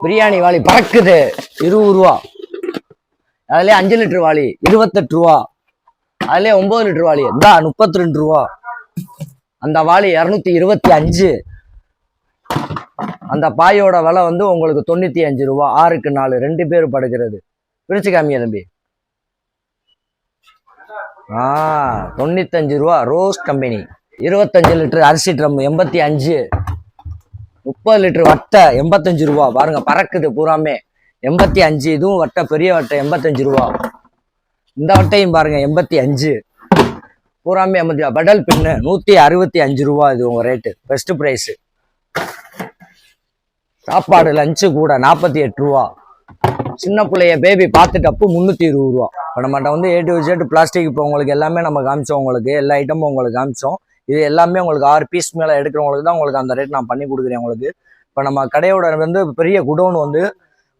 பிரியாணி வாளி பறக்குது 20 ரூபா. அதுலயே 5 லிட்டர் வாளி 28 ரூபா. அதுலயே 9 லிட்டர் வாளி 32 ரூபா. அந்த வாளி 225. அந்த பாயோட விலை வந்து உங்களுக்கு 95 ரூபா. 6க்கு 4 2 பேர் படுக்கிறது. பிரிச்சு காமியா தம்பி. 95 ரூபா. Rose company. 25 லிட்டர் அரிசி ட்ரம் 85. 30 லிட்டர் வட்டை 85 ரூபா. பாருங்க பறக்குது பூராமே 85. இதுவும் வட்டை, பெரிய வட்டை 85 ரூபா. இந்த வட்டையும் பாருங்க 85. பூராமே 80 ரூபா. பெடல் பின்னு 165 ரூபா. இது உங்க ரேட்டு பெஸ்ட் பிரைஸ். சாப்பாடு லஞ்சு கூட 48 ரூபா. சின்ன பிள்ளைய பேபி பார்த்து டப்பு 320 ரூபா. இப்போ நம்மகிட்ட வந்து A to Z பிளாஸ்டிக். இப்போ உங்களுக்கு எல்லாமே நம்ம காமிச்சோம். உங்களுக்கு எல்லா ஐட்டமும் உங்களுக்கு காமிச்சோம். இது எல்லாமே உங்களுக்கு 6 பீஸ் மேலே எடுக்கிறவங்களுக்கு தான் உங்களுக்கு அந்த ரேட் நான் பண்ணி கொடுக்குறேன் உங்களுக்கு. இப்போ நம்ம கடையோட வந்து பெரிய குடோன் வந்து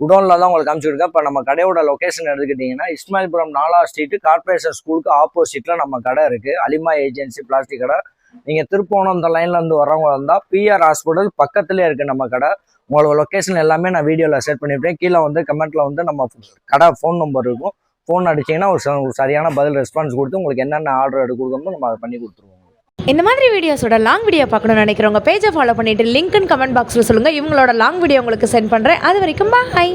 குடோனில் தான் உங்களுக்கு காமிச்சுருக்கேன். இப்போ நம்ம கடையோட லொக்கேஷன் எடுத்துக்கிட்டிங்கன்னா இஸ்மாயில்புரம் 4ஆம் ஸ்ட்ரீட் கார்பரேஷன் ஸ்கூலுக்கு ஆப்போசிட்டில் நம்ம கடை இருக்குது. அலிமா ஏஜென்சி பிளாஸ்டிக் கடை. நீங்கள் திருப்போணம் இந்த லைன்லேருந்து வரவங்க இருந்தால் PR ஹாஸ்பிட்டல் பக்கத்துலேயே இருக்குது நம்ம கடை. உங்களோட லொக்கேஷன் எல்லாமே நான் வீடியோவில் ஷேர் பண்ணிவிட்டேன். கீழே வந்து கமெண்ட்டில் வந்து நம்ம கடை ஃபோன் நம்பர் இருக்கும். ஃபோன் அடிச்சிங்கன்னா ஒரு சரியான பதில் ரெஸ்பான்ஸ் கொடுத்து உங்களுக்கு என்னென்ன ஆர்டர் எடுத்து கொடுக்கணுமோ நம்ம அதை பண்ணி கொடுத்துருவோம். இந்த மாதிரி வீடியோஸோட லாங் வீடியோ பார்க்கணும்னு நினைக்கிறவங்க பேஜை ஃபாலோ பண்ணிட்டு லிங்க் கமெண்ட் பாக்ஸில் சொல்லுங்கள். இவங்களோட லாங் வீடியோ உங்களுக்கு சென்ட் பண்ணுறேன். அது வரைக்கும் பாய்.